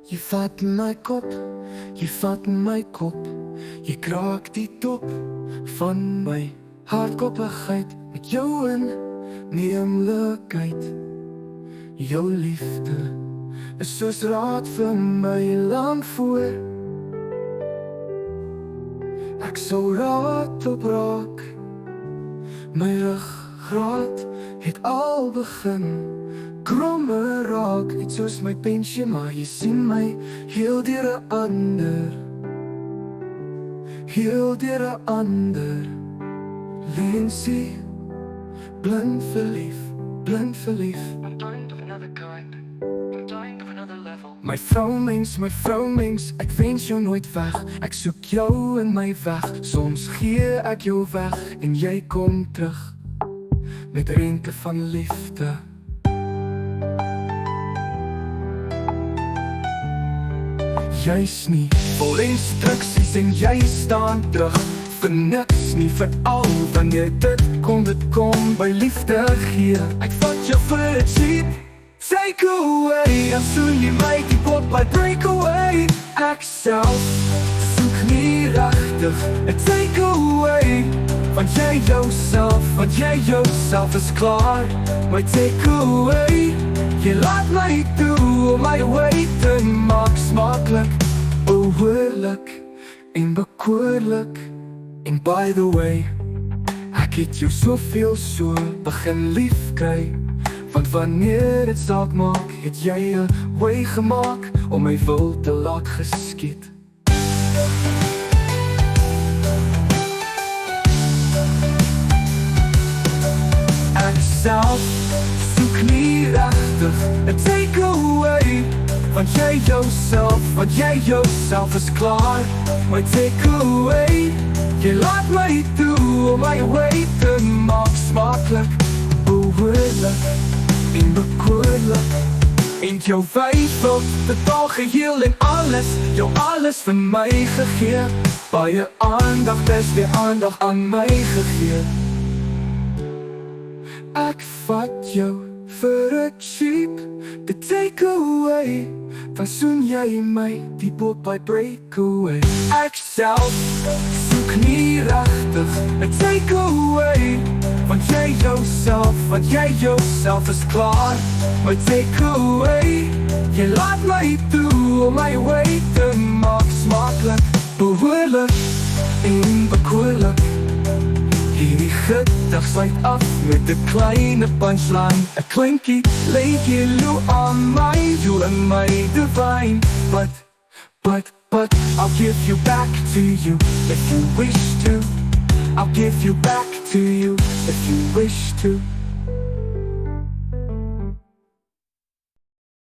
Jy vat my kop, jy vat my kop. Jy kraak die top van my hardkoppigheid met jou inneemlikheid. Jou liefde is soos raad vir my lang voor. Ek sou raad op raak. My ruggraat het al begin kromme raak, net soos my pensje, maar jy sien my heel deur 'n ander, heel deur 'n ander lensie. Blind verlief, blind verlief. I'm dying of another kind, I'm dying of another level. My vrouwmens, ek wens jou nooit weg. Ek soek jou in my weg. Soms gee ek jou weg en jy kom terug met renke van liefde. Jy's nie vol instruksies en jy staan terug vir niks nie, veral wanneer dit kom by liefde gee. Ek vat jou vir 'n cheap takeaway, en soen jy my die pot by breakaway. Ek self soek nie regtig 'n takeaway, want jy jouself is klaar my takeaway. Jy laat my toe om my way te maak smaklik, behoorlik en bekoorlik. En by the way, ek het jou soveel so begin lief kry, want wanneer dit saak maak, het jy 'n way gemaak om my wil te laat geskiet. Ek self soek nie regtig 'n takeaway, want jy jouself is klaar my takeaway. Jy laat my toe om my way te maak smaklik, behoorlik en bekoorlik. En jou wyfel totaal geheel en alles, jou alles van my gegee. Baie aandag, dis weer aandag aan my gegee. Ek vat jou vir 'n cheap takeaway, dan soen jy my die pot by breakaway. Ek self soek nie regtig 'n takeaway, want jy jouself is klaar my takeaway. Jy laat my toe om my way te maak smaklik, behoorlik en bekoorlik. Hierdie gedig sluit af met 'n kleine punchline, 'n klinkie leentjie loe aan my, you and my divine. But I'll give you back to you if you wish to. I'll give you back to you if you wish to.